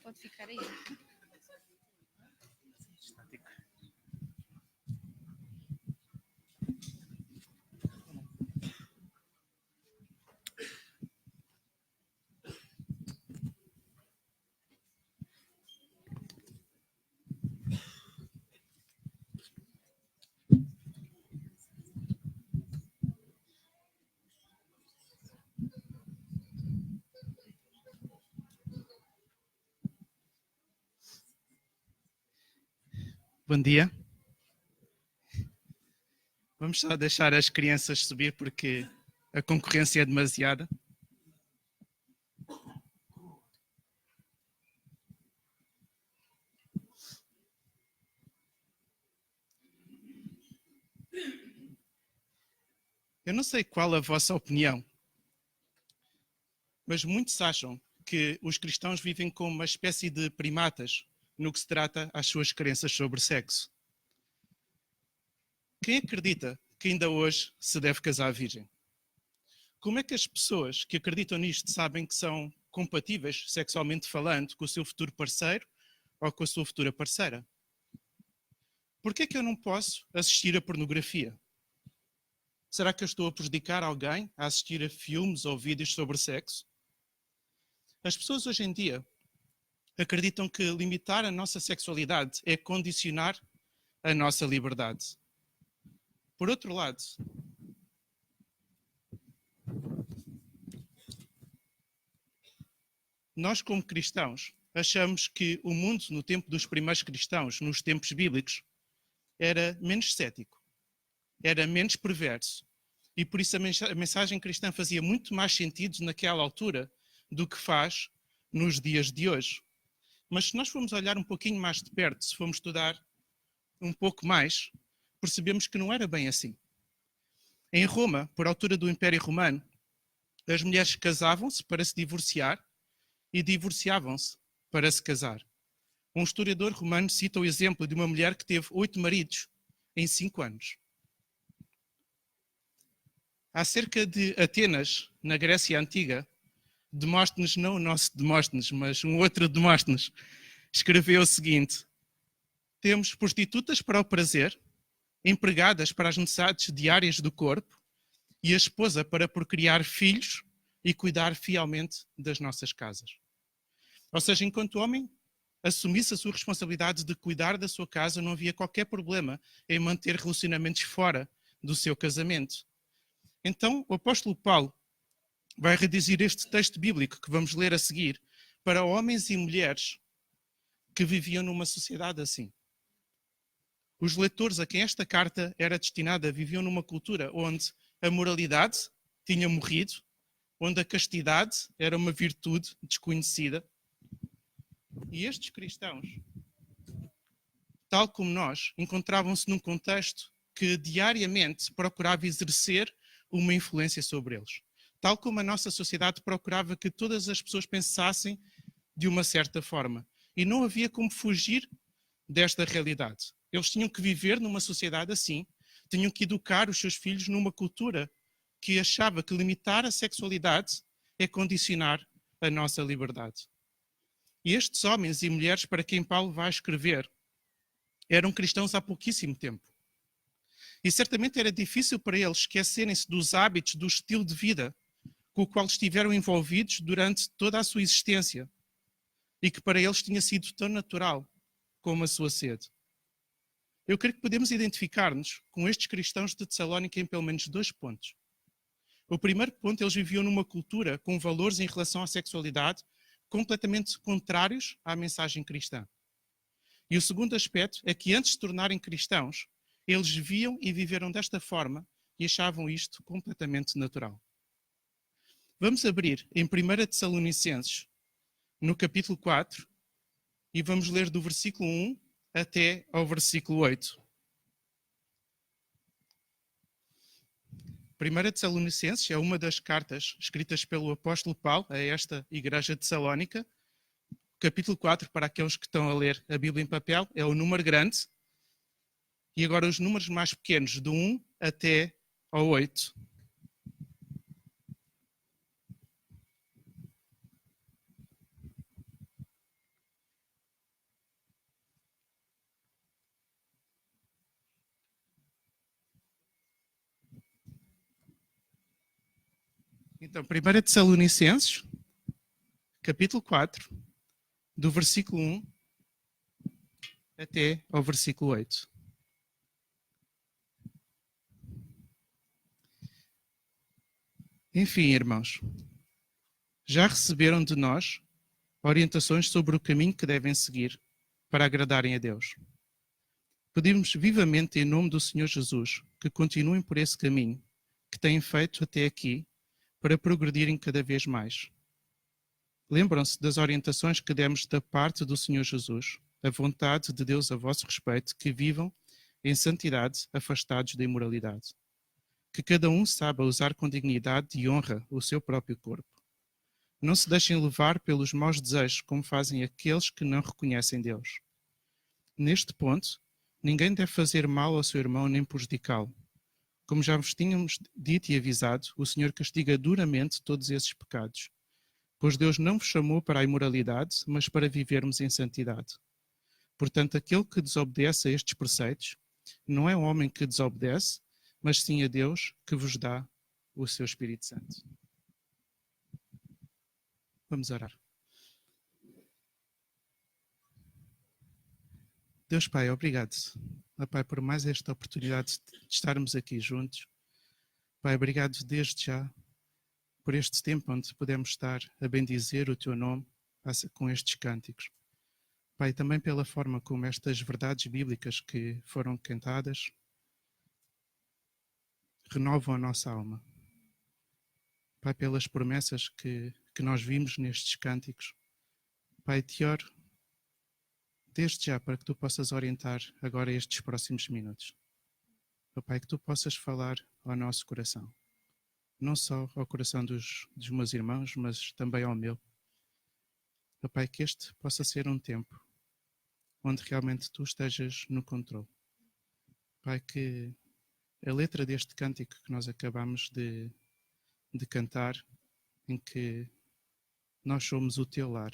pode ficar aí. Bom dia. Vamos só deixar as crianças subir porque a concorrência é demasiada. Eu não sei qual a vossa opinião, mas muitos acham que os cristãos vivem como uma espécie de primatas no que se trata às suas crenças sobre sexo. Quem acredita que ainda hoje se deve casar virgem? Como é que as pessoas que acreditam nisto sabem que são compatíveis, sexualmente falando, com o seu futuro parceiro ou com a sua futura parceira? Por que é que eu não posso assistir a pornografia? Será que eu estou a prejudicar alguém a assistir a filmes ou vídeos sobre sexo? As pessoas hoje em dia acreditam que limitar a nossa sexualidade é condicionar a nossa liberdade. Por outro lado, nós como cristãos achamos que o mundo no tempo dos primeiros cristãos, nos tempos bíblicos, era menos cético, era menos perverso. E por isso a mensagem cristã fazia muito mais sentido naquela altura do que faz nos dias de hoje. Mas se nós formos olhar um pouquinho mais de perto, se formos estudar um pouco mais, percebemos que não era bem assim. Em Roma, por altura do Império Romano, as mulheres casavam-se para se divorciar e divorciavam-se para se casar. Um historiador romano cita o exemplo de uma mulher que teve 8 maridos em 5 anos. Acerca de Atenas, na Grécia Antiga, Demóstenes, não o nosso Demóstenes, mas um outro Demóstenes, escreveu o seguinte: temos prostitutas para o prazer, empregadas para as necessidades diárias do corpo e a esposa para procriar filhos e cuidar fielmente das nossas casas. Ou seja, enquanto o homem assumisse a sua responsabilidade de cuidar da sua casa, não havia qualquer problema em manter relacionamentos fora do seu casamento. Então, o apóstolo Paulo vai redigir este texto bíblico que vamos ler a seguir para homens e mulheres que viviam numa sociedade assim. Os leitores a quem esta carta era destinada viviam numa cultura onde a moralidade tinha morrido, onde a castidade era uma virtude desconhecida. E estes cristãos, tal como nós, encontravam-se num contexto que diariamente procurava exercer uma influência sobre eles. Tal como a nossa sociedade procurava que todas as pessoas pensassem de uma certa forma. E não havia como fugir desta realidade. Eles tinham que viver numa sociedade assim, tinham que educar os seus filhos numa cultura que achava que limitar a sexualidade é condicionar a nossa liberdade. E estes homens e mulheres para quem Paulo vai escrever eram cristãos há pouquíssimo tempo. E certamente era difícil para eles esquecerem-se dos hábitos, do estilo de vida com o qual estiveram envolvidos durante toda a sua existência e que para eles tinha sido tão natural como a sua sede. Eu creio que podemos identificar-nos com estes cristãos de Tessalónica em pelo menos 2 pontos. O primeiro ponto, eles viviam numa cultura com valores em relação à sexualidade completamente contrários à mensagem cristã. E o segundo aspecto é que antes de se tornarem cristãos, eles viam e viveram desta forma e achavam isto completamente natural. Vamos abrir em 1 Tessalonicenses, no capítulo 4, e vamos ler do versículo 1 até ao versículo 8. 1 Tessalonicenses é uma das cartas escritas pelo apóstolo Paulo a esta igreja de Tessalónica. Capítulo 4, para aqueles que estão a ler a Bíblia em papel, é o número grande. E agora os números mais pequenos, do 1 até ao 8. Então, 1 Tessalonicenses, capítulo 4, do versículo 1 até ao versículo 8. Enfim, irmãos, já receberam de nós orientações sobre o caminho que devem seguir para agradarem a Deus. Pedimos vivamente em nome do Senhor Jesus que continuem por esse caminho que têm feito até aqui para progredirem cada vez mais. Lembram-se das orientações que demos da parte do Senhor Jesus, a vontade de Deus a vosso respeito, que vivam em santidade, afastados da imoralidade. Que cada um saiba usar com dignidade e honra o seu próprio corpo. Não se deixem levar pelos maus desejos, como fazem aqueles que não reconhecem Deus. Neste ponto, ninguém deve fazer mal ao seu irmão nem prejudicá-lo. Como já vos tínhamos dito e avisado, o Senhor castiga duramente todos esses pecados. Pois Deus não vos chamou para a imoralidade, mas para vivermos em santidade. Portanto, aquele que desobedece a estes preceitos não é um homem que desobedece, mas sim a Deus que vos dá o seu Espírito Santo. Vamos orar. Deus Pai, obrigado. Pai, por mais esta oportunidade de estarmos aqui juntos. Pai, obrigado desde já por este tempo onde podemos estar a bendizer o Teu nome com estes cânticos. Pai, também pela forma como estas verdades bíblicas que foram cantadas renovam a nossa alma. Pai, pelas promessas que nós vimos nestes cânticos. Pai, te oro desde já para que Tu possas orientar agora estes próximos minutos. Pai, que Tu possas falar ao nosso coração. Não só ao coração dos meus irmãos, mas também ao meu. Pai, que este possa ser um tempo onde realmente Tu estejas no controle. Pai, que a letra deste cântico que nós acabamos de cantar, em que nós somos o Teu lar,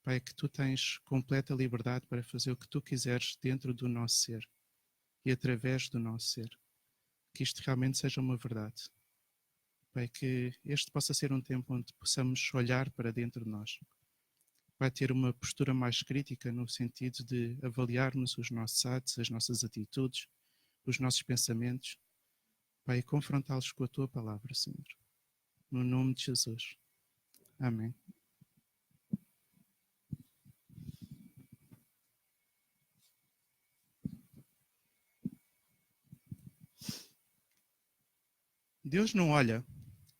Pai, que Tu tens completa liberdade para fazer o que Tu quiseres dentro do nosso ser e através do nosso ser. Que isto realmente seja uma verdade. Pai, que este possa ser um tempo onde possamos olhar para dentro de nós. Vai ter uma postura mais crítica no sentido de avaliarmos os nossos atos, as nossas atitudes, os nossos pensamentos. Pai, confrontá-los com a Tua palavra, Senhor. No nome de Jesus. Amém. Deus não olha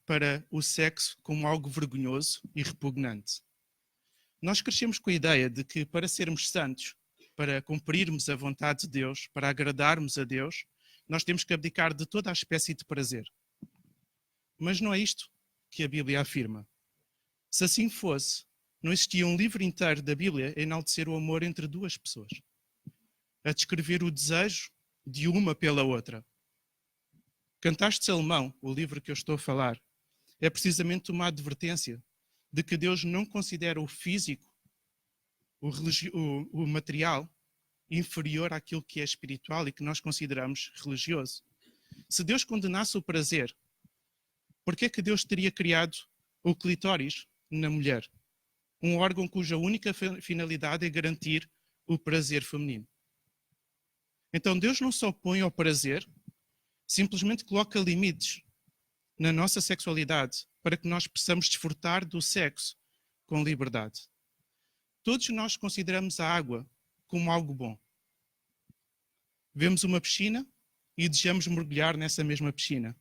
para o sexo como algo vergonhoso e repugnante. Nós crescemos com a ideia de que para sermos santos, para cumprirmos a vontade de Deus, para agradarmos a Deus, nós temos que abdicar de toda a espécie de prazer. Mas não é isto que a Bíblia afirma. Se assim fosse, não existia um livro inteiro da Bíblia a enaltecer o amor entre duas pessoas, a descrever o desejo de uma pela outra. Cantares de Salomão, o livro que eu estou a falar, é precisamente uma advertência de que Deus não considera o físico, o material, inferior àquilo que é espiritual e que nós consideramos religioso. Se Deus condenasse o prazer, por que é que Deus teria criado o clitóris na mulher? Um órgão cuja única finalidade é garantir o prazer feminino. Então Deus não se opõe ao prazer, simplesmente coloca limites na nossa sexualidade para que nós possamos desfrutar do sexo com liberdade. Todos nós consideramos a água como algo bom. Vemos uma piscina e desejamos mergulhar nessa mesma piscina.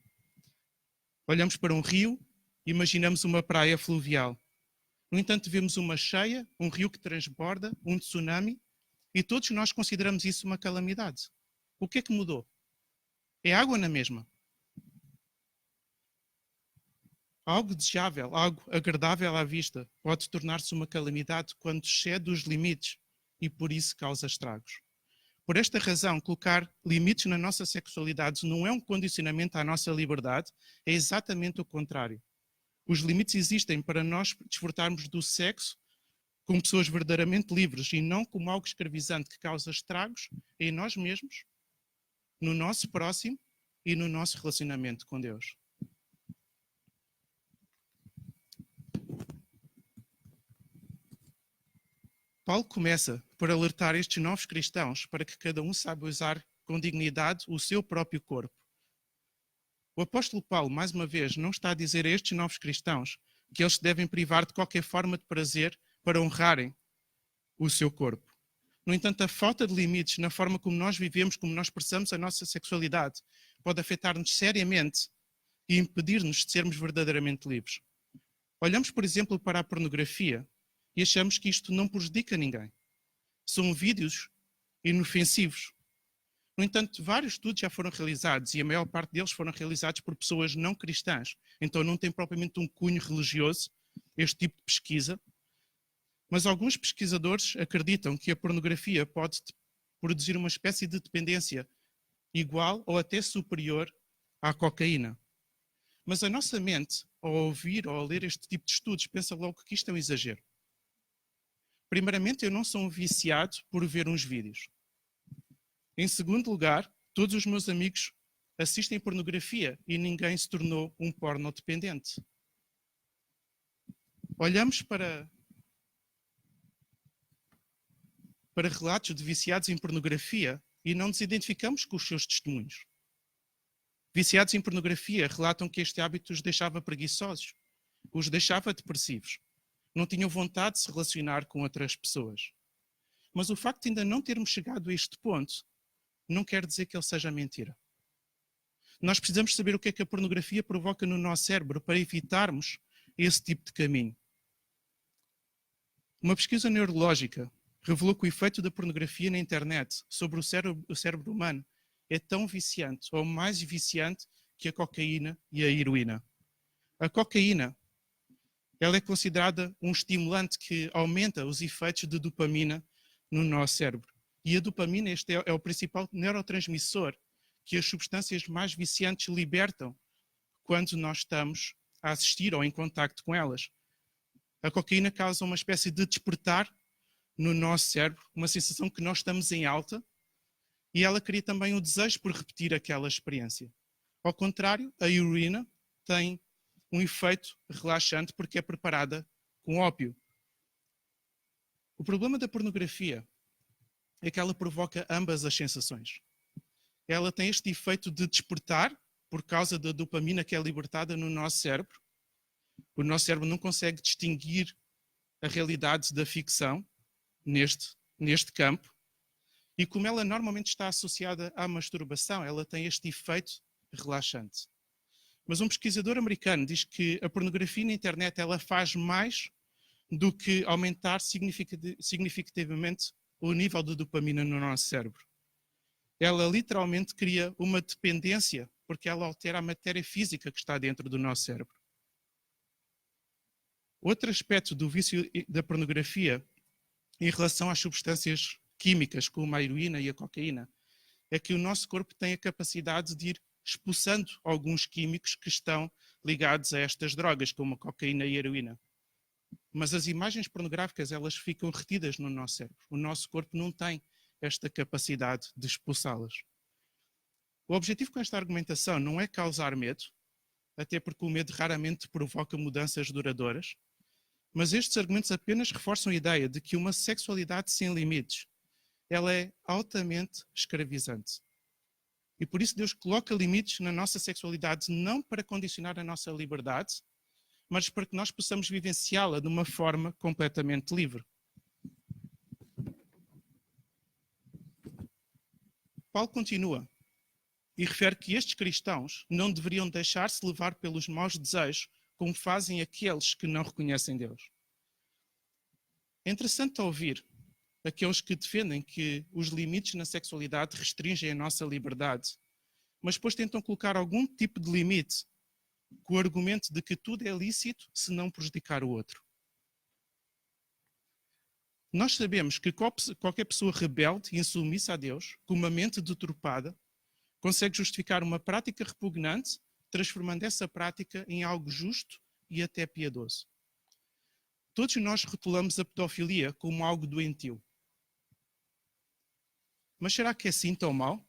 Olhamos para um rio e imaginamos uma praia fluvial. No entanto, vemos uma cheia, um rio que transborda, um tsunami, e todos nós consideramos isso uma calamidade. O que é que mudou? É água na mesma. Algo desejável, algo agradável à vista, pode tornar-se uma calamidade quando excede os limites e por isso causa estragos. Por esta razão, colocar limites na nossa sexualidade não é um condicionamento à nossa liberdade, é exatamente o contrário. Os limites existem para nós desfrutarmos do sexo como pessoas verdadeiramente livres e não como algo escravizante que causa estragos em nós mesmos, no nosso próximo e no nosso relacionamento com Deus. Paulo começa por alertar estes novos cristãos para que cada um saiba usar com dignidade o seu próprio corpo. O apóstolo Paulo, mais uma vez, não está a dizer a estes novos cristãos que eles se devem privar de qualquer forma de prazer para honrarem o seu corpo. No entanto, a falta de limites na forma como nós vivemos, como nós expressamos a nossa sexualidade, pode afetar-nos seriamente e impedir-nos de sermos verdadeiramente livres. Olhamos, por exemplo, para a pornografia e achamos que isto não prejudica ninguém. São vídeos inofensivos. No entanto, vários estudos já foram realizados e a maior parte deles foram realizados por pessoas não cristãs. Então não tem propriamente um cunho religioso este tipo de pesquisa. Mas alguns pesquisadores acreditam que a pornografia pode produzir uma espécie de dependência igual ou até superior à cocaína. Mas a nossa mente, ao ouvir ou ao ler este tipo de estudos, pensa logo que isto é um exagero. Primeiramente, eu não sou um viciado por ver uns vídeos. Em segundo lugar, todos os meus amigos assistem pornografia e ninguém se tornou um pornodependente. Olhamos para relatos de viciados em pornografia e não nos identificamos com os seus testemunhos. Viciados em pornografia relatam que este hábito os deixava preguiçosos, os deixava depressivos, não tinham vontade de se relacionar com outras pessoas. Mas o facto de ainda não termos chegado a este ponto não quer dizer que ele seja mentira. Nós precisamos saber o que é que a pornografia provoca no nosso cérebro para evitarmos esse tipo de caminho. Uma pesquisa neurológica revelou que o efeito da pornografia na internet sobre o cérebro humano é tão viciante, ou mais viciante, que a cocaína e a heroína. A cocaína, ela é considerada um estimulante que aumenta os efeitos de dopamina no nosso cérebro. E a dopamina, este é o principal neurotransmissor que as substâncias mais viciantes libertam quando nós estamos a assistir ou em contacto com elas. A cocaína causa uma espécie de despertar no nosso cérebro, uma sensação que nós estamos em alta, e ela cria também o desejo por repetir aquela experiência. Ao contrário, a heroína tem um efeito relaxante porque é preparada com ópio. O problema da pornografia é que ela provoca ambas as sensações. Ela tem este efeito de despertar por causa da dopamina que é libertada no nosso cérebro. O nosso cérebro não consegue distinguir a realidade da ficção neste campo. E como ela normalmente está associada à masturbação, ela tem este efeito relaxante. Mas um pesquisador americano diz que a pornografia na internet ela faz mais do que aumentar significativamente o nível de dopamina no nosso cérebro. Ela literalmente cria uma dependência, porque ela altera a matéria física que está dentro do nosso cérebro. Outro aspecto do vício da pornografia em relação às substâncias químicas, como a heroína e a cocaína, é que o nosso corpo tem a capacidade de ir expulsando alguns químicos que estão ligados a estas drogas, como a cocaína e a heroína. Mas as imagens pornográficas, elas ficam retidas no nosso cérebro. O nosso corpo não tem esta capacidade de expulsá-las. O objetivo com esta argumentação não é causar medo, até porque o medo raramente provoca mudanças duradouras, mas estes argumentos apenas reforçam a ideia de que uma sexualidade sem limites, ela é altamente escravizante. E por isso Deus coloca limites na nossa sexualidade não para condicionar a nossa liberdade, mas para que nós possamos vivenciá-la de uma forma completamente livre. Paulo continua e refere que estes cristãos não deveriam deixar-se levar pelos maus desejos como fazem aqueles que não reconhecem Deus. É interessante ouvir aqueles que defendem que os limites na sexualidade restringem a nossa liberdade, mas depois tentam colocar algum tipo de limite com o argumento de que tudo é lícito se não prejudicar o outro. Nós sabemos que qualquer pessoa rebelde e insubmissa a Deus, com uma mente deturpada, consegue justificar uma prática repugnante, transformando essa prática em algo justo e até piedoso. Todos nós rotulamos a pedofilia como algo doentio. Mas será que é assim tão mau?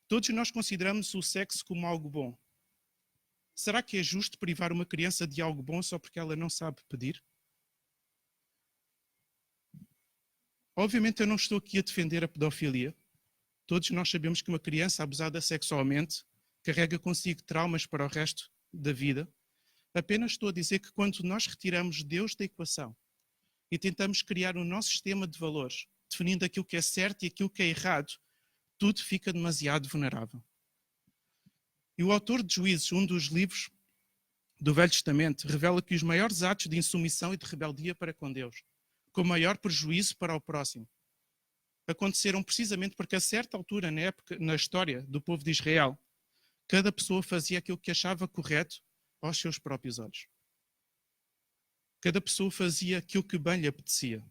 Todos nós consideramos o sexo como algo bom. Será que é justo privar uma criança de algo bom só porque ela não sabe pedir? Obviamente eu não estou aqui a defender a pedofilia. Todos nós sabemos que uma criança abusada sexualmente carrega consigo traumas para o resto da vida. Apenas estou a dizer que quando nós retiramos Deus da equação e tentamos criar o nosso sistema de valores, definindo aquilo que é certo e aquilo que é errado, tudo fica demasiado vulnerável. E o autor de Juízes, um dos livros do Velho Testamento, revela que os maiores atos de insubmissão e de rebeldia para com Deus, com maior prejuízo para o próximo, aconteceram precisamente porque a certa altura na história do povo de Israel, cada pessoa fazia aquilo que achava correto aos seus próprios olhos. Cada pessoa fazia aquilo que bem lhe apetecia.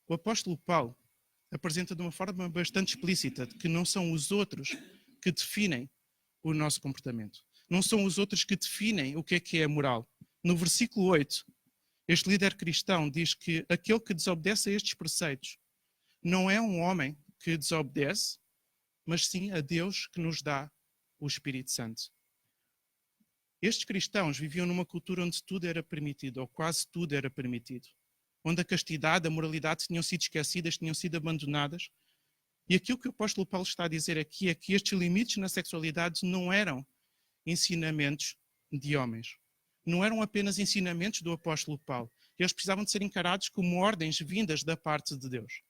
O apóstolo Paulo apresenta de uma forma bastante explícita que não são os outros que definem o nosso comportamento. Não são os outros que definem o que é moral. No versículo 8, este líder cristão diz que aquele que desobedece a estes preceitos não é um homem que desobedece, mas sim a Deus que nos dá o Espírito Santo. Estes cristãos viviam numa cultura onde tudo era permitido, ou quase tudo era permitido. Onde a castidade, a moralidade tinham sido esquecidas, tinham sido abandonadas. E aquilo que o apóstolo Paulo está a dizer aqui é que estes limites na sexualidade não eram ensinamentos de homens. Não eram apenas ensinamentos do apóstolo Paulo. Eles precisavam de ser encarados como ordens vindas da parte de Deus.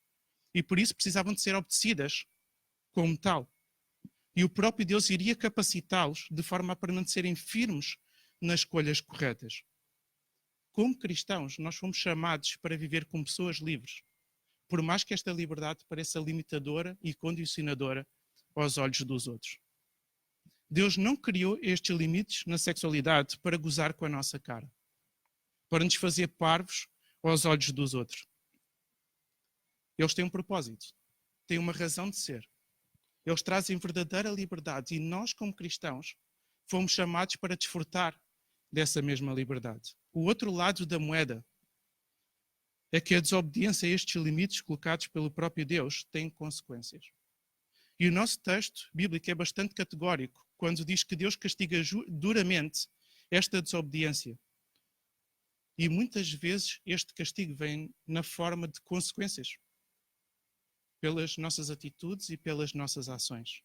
E por isso precisavam de ser obedecidas como tal. E o próprio Deus iria capacitá-los de forma a permanecerem firmes nas escolhas corretas. Como cristãos, nós fomos chamados para viver como pessoas livres, por mais que esta liberdade pareça limitadora e condicionadora aos olhos dos outros. Deus não criou estes limites na sexualidade para gozar com a nossa cara, para nos fazer parvos aos olhos dos outros. Eles têm um propósito, têm uma razão de ser. Eles trazem verdadeira liberdade e nós, como cristãos, fomos chamados para desfrutar dessa mesma liberdade. O outro lado da moeda é que a desobediência a estes limites colocados pelo próprio Deus tem consequências. E o nosso texto bíblico é bastante categórico quando diz que Deus castiga duramente esta desobediência. E muitas vezes este castigo vem na forma de consequências, pelas nossas atitudes e pelas nossas ações.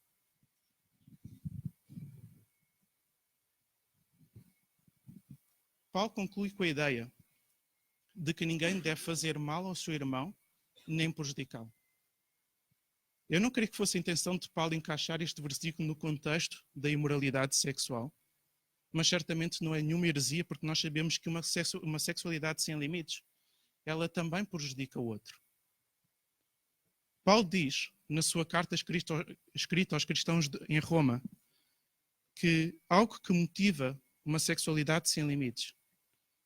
Paulo conclui com a ideia de que ninguém deve fazer mal ao seu irmão, nem prejudicá-lo. Eu não creio que fosse a intenção de Paulo encaixar este versículo no contexto da imoralidade sexual, mas certamente não é nenhuma heresia, porque nós sabemos que uma sexualidade sem limites, ela também prejudica o outro. Paulo diz, na sua carta escrita aos cristãos em Roma, que algo que motiva uma sexualidade sem limites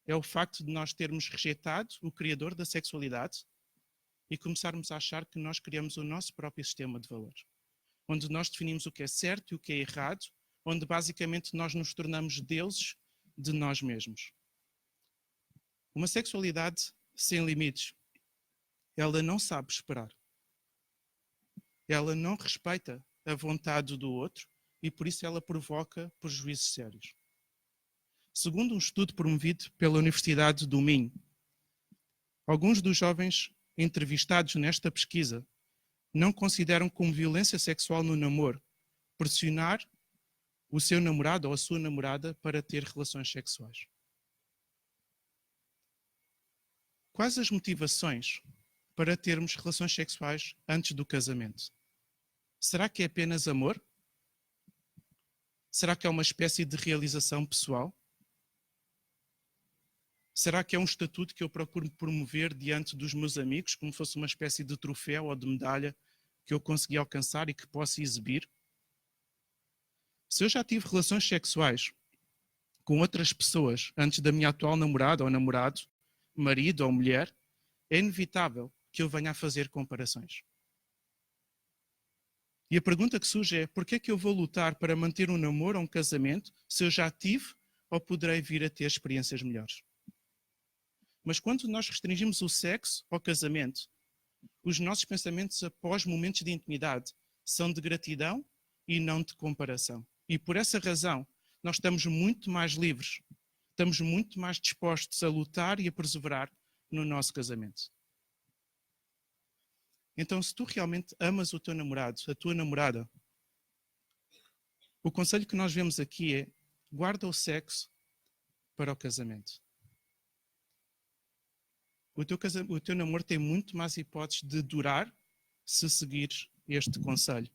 é o facto de nós termos rejeitado o Criador da sexualidade e começarmos a achar que nós criamos o nosso próprio sistema de valores, onde nós definimos o que é certo e o que é errado, onde basicamente nós nos tornamos deuses de nós mesmos. Uma sexualidade sem limites, ela não sabe esperar. Ela não respeita a vontade do outro e por isso ela provoca prejuízos sérios. Segundo um estudo promovido pela Universidade do Minho, alguns dos jovens entrevistados nesta pesquisa não consideram como violência sexual no namoro pressionar o seu namorado ou a sua namorada para ter relações sexuais. Quais as motivações para termos relações sexuais antes do casamento? Será que é apenas amor? Será que é uma espécie de realização pessoal? Será que é um estatuto que eu procuro promover diante dos meus amigos, como fosse uma espécie de troféu ou de medalha que eu consegui alcançar e que posso exibir? Se eu já tive relações sexuais com outras pessoas antes da minha atual namorada ou namorado, marido ou mulher, é inevitável que eu venha a fazer comparações. E a pergunta que surge é: por que é que eu vou lutar para manter um namoro ou um casamento se eu já tive ou poderei vir a ter experiências melhores? Mas quando nós restringimos o sexo ao casamento, os nossos pensamentos após momentos de intimidade são de gratidão e não de comparação. E por essa razão, nós estamos muito mais livres estamos muito mais dispostos a lutar e a perseverar no nosso casamento. Então, se tu realmente amas o teu namorado, a tua namorada, o conselho que nós vemos aqui é: guarda o sexo para o casamento. O teu namoro tem muito mais hipóteses de durar se seguires este conselho.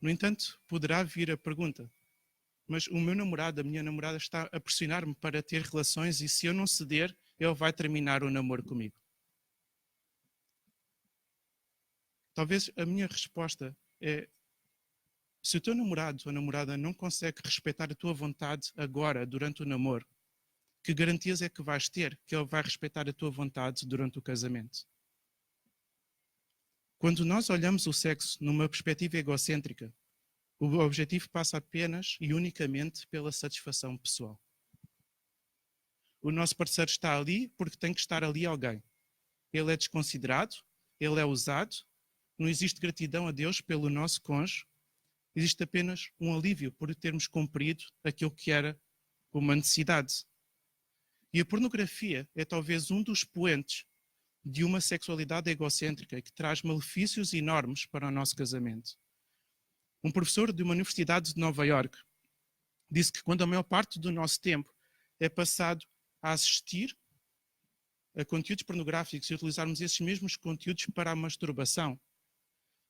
No entanto, poderá vir a pergunta: mas o meu namorado, a minha namorada está a pressionar-me para ter relações e se eu não ceder, ele vai terminar o namoro comigo. Talvez a minha resposta é: se o teu namorado ou namorada não consegue respeitar a tua vontade agora, durante o namoro, que garantias é que vais ter que ele vai respeitar a tua vontade durante o casamento? Quando nós olhamos o sexo numa perspectiva egocêntrica, o objetivo passa apenas e unicamente pela satisfação pessoal. O nosso parceiro está ali porque tem que estar ali alguém. Ele é desconsiderado, ele é usado, não existe gratidão a Deus pelo nosso cônjuge, existe apenas um alívio por termos cumprido aquilo que era uma necessidade. E a pornografia é talvez um dos poentes de uma sexualidade egocêntrica que traz malefícios enormes para o nosso casamento. Um professor de uma universidade de Nova Iorque disse que quando a maior parte do nosso tempo é passado a assistir a conteúdos pornográficos e utilizarmos esses mesmos conteúdos para a masturbação,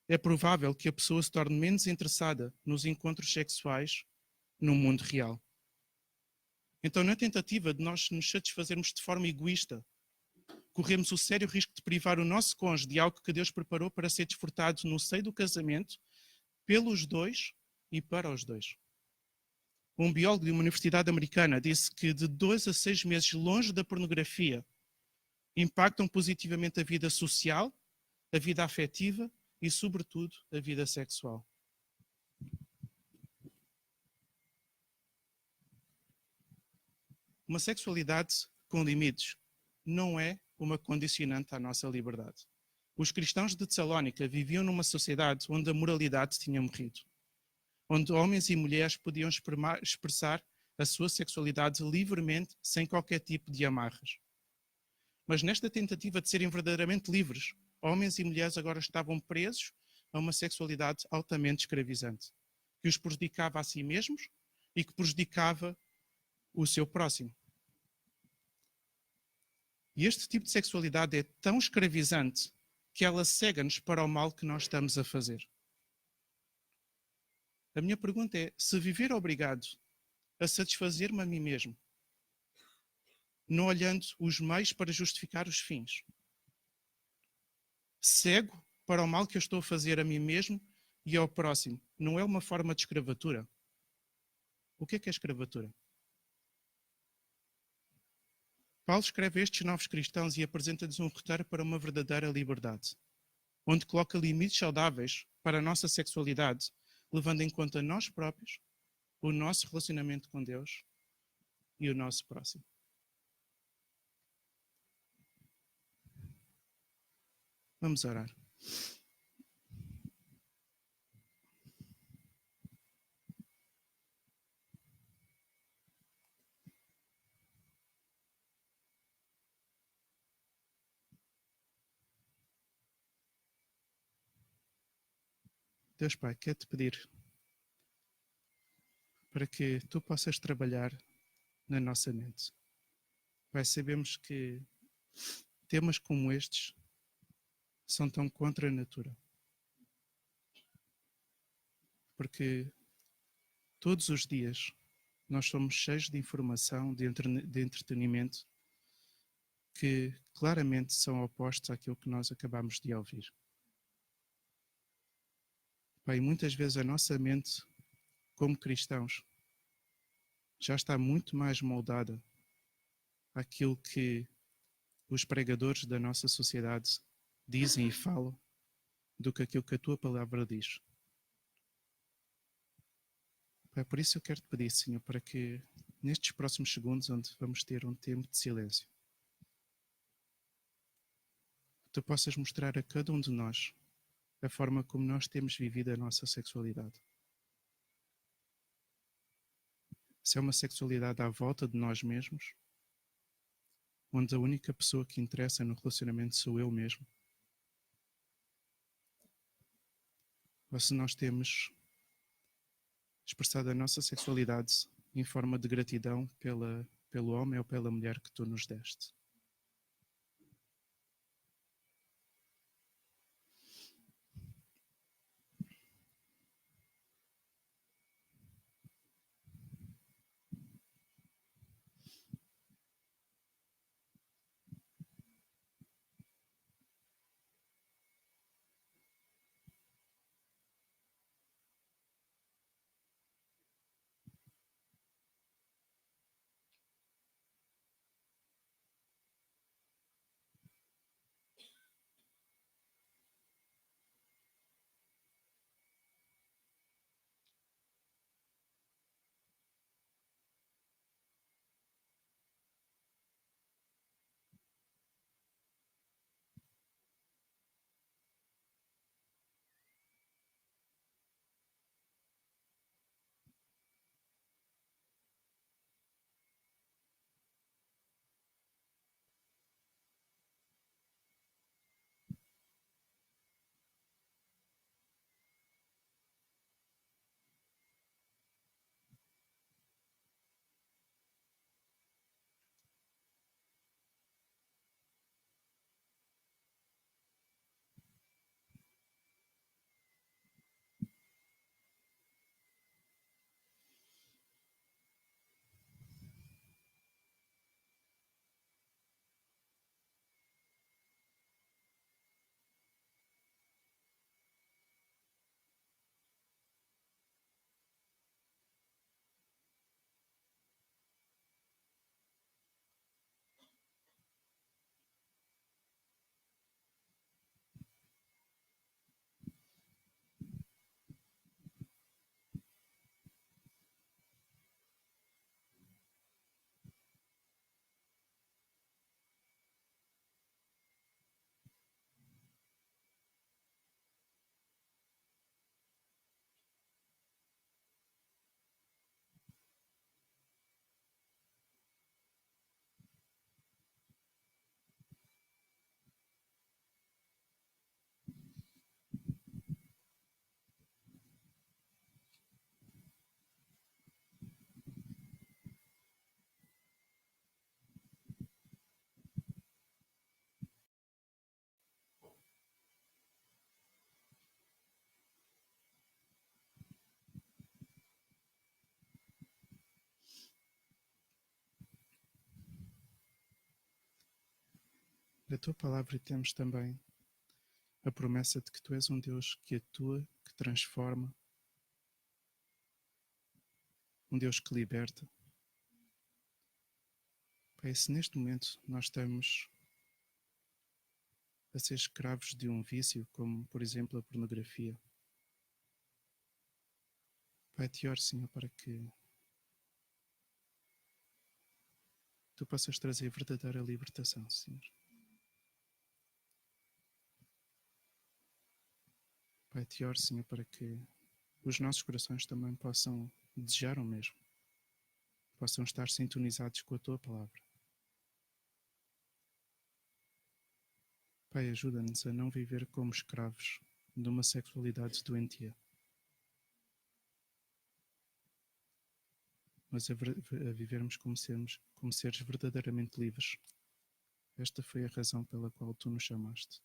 é provável que a pessoa se torne menos interessada nos encontros sexuais no mundo real. Então, na tentativa de nós nos satisfazermos de forma egoísta, corremos o sério risco de privar o nosso cônjuge de algo que Deus preparou para ser desfrutado no seio do casamento, pelos dois e para os dois. Um biólogo de uma universidade americana disse que de 2 a 6 meses longe da pornografia impactam positivamente a vida social, a vida afetiva e, sobretudo, a vida sexual. Uma sexualidade com limites não é uma condicionante à nossa liberdade. Os cristãos de Tessalónica viviam numa sociedade onde a moralidade tinha morrido, onde homens e mulheres podiam expressar a sua sexualidade livremente, sem qualquer tipo de amarras. Mas nesta tentativa de serem verdadeiramente livres, homens e mulheres agora estavam presos a uma sexualidade altamente escravizante, que os prejudicava a si mesmos e que prejudicava o seu próximo. E este tipo de sexualidade é tão escravizante que ela cega-nos para o mal que nós estamos a fazer. A minha pergunta é: se viver obrigado a satisfazer-me a mim mesmo, não olhando os meios para justificar os fins, cego para o mal que eu estou a fazer a mim mesmo e ao próximo, não é uma forma de escravatura? O que é escravatura? Paulo escreve a estes novos cristãos e apresenta-lhes um roteiro para uma verdadeira liberdade, onde coloca limites saudáveis para a nossa sexualidade, levando em conta nós próprios, o nosso relacionamento com Deus e o nosso próximo. Vamos orar. Deus Pai, quero-te pedir para que tu possas trabalhar na nossa mente. Pai, sabemos que temas como estes são tão contra a natura. Porque todos os dias nós somos cheios de informação, de entretenimento, que claramente são opostos àquilo que nós acabamos de ouvir. Pai, muitas vezes a nossa mente, como cristãos, já está muito mais moldada àquilo que os pregadores da nossa sociedade dizem e falam do que aquilo que a tua palavra diz. Pai, por isso eu quero te pedir, Senhor, para que nestes próximos segundos, onde vamos ter um tempo de silêncio, tu possas mostrar a cada um de nós a forma como nós temos vivido a nossa sexualidade. Se é uma sexualidade à volta de nós mesmos, onde a única pessoa que interessa no relacionamento sou eu mesmo, ou se nós temos expressado a nossa sexualidade em forma de gratidão pelo homem ou pela mulher que tu nos deste. Da tua palavra temos também a promessa de que tu és um Deus que atua, que transforma, um Deus que liberta. Pai, se neste momento nós estamos a ser escravos de um vício, como por exemplo a pornografia, Pai, te oro, Senhor, para que tu possas trazer verdadeira libertação, Senhor. Pai, te oro, Senhor, para que os nossos corações também possam desejar o mesmo, possam estar sintonizados com a tua palavra. Pai, ajuda-nos a não viver como escravos de uma sexualidade doentia, mas a vivermos como seres verdadeiramente livres. Esta foi a razão pela qual tu nos chamaste.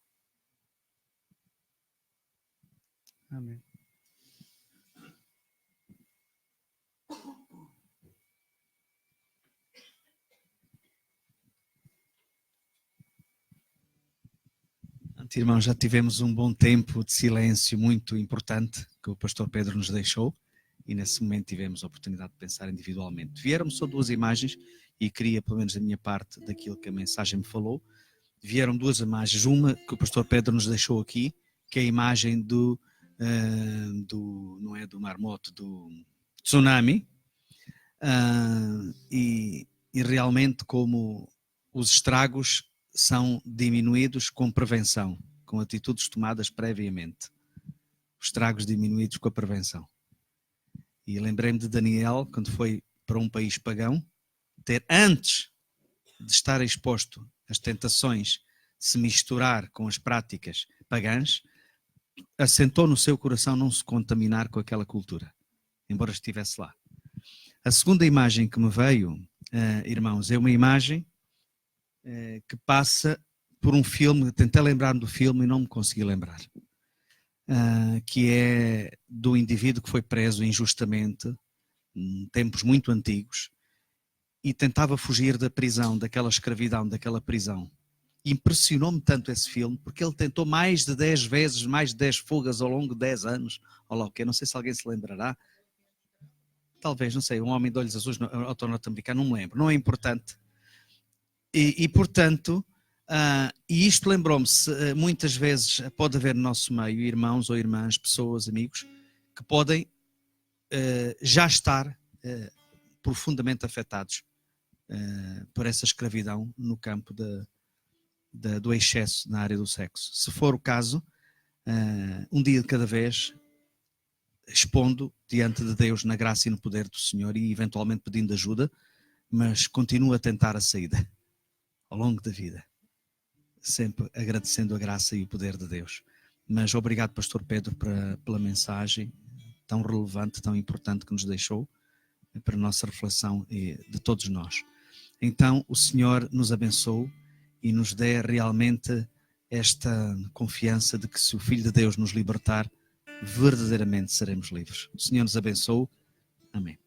Amém. Irmãos, já tivemos um bom tempo de silêncio muito importante que o pastor Pedro nos deixou e nesse momento tivemos a oportunidade de pensar individualmente. Vieram só duas imagens e queria, pelo menos da minha parte, daquilo que a mensagem me falou, vieram duas imagens, uma que o pastor Pedro nos deixou aqui, que é a imagem não é do maremoto, do tsunami, e realmente como os estragos são diminuídos com prevenção, com atitudes tomadas previamente. os estragos diminuídos com a prevenção. E lembrei-me de Daniel, quando foi para um país pagão, ter, antes de estar exposto às tentações, se misturar com as práticas pagãs, assentou no seu coração não se contaminar com aquela cultura, embora estivesse lá. A segunda imagem que me veio, irmãos, é uma imagem que passa por um filme, tentei lembrar-me do filme e não me consegui lembrar, que é do indivíduo que foi preso injustamente, em tempos muito antigos, e tentava fugir da prisão, daquela escravidão, daquela prisão. Impressionou-me tanto esse filme, porque ele tentou mais de 10 vezes, mais de 10 fugas ao longo de 10 anos, ou lá o quê, não sei se alguém se lembrará. Talvez, não sei, Um Homem de Olhos Azuis, autor norte-americano, não me lembro, não é importante. E portanto, e isto lembrou-me, muitas vezes pode haver no nosso meio irmãos ou irmãs, pessoas, amigos, que podem já estar profundamente afetados por essa escravidão no campo do excesso na área do sexo. Se for o caso, um dia de cada vez, expondo diante de Deus na graça e no poder do Senhor e eventualmente pedindo ajuda, mas continuo a tentar a saída ao longo da vida, sempre agradecendo a graça e o poder de Deus. Mas obrigado, Pastor Pedro, pela mensagem tão relevante, tão importante que nos deixou para a nossa reflexão e de todos nós. Então, o Senhor nos abençoe e nos dê realmente esta confiança de que se o Filho de Deus nos libertar, verdadeiramente seremos livres. O Senhor nos abençoe. Amém.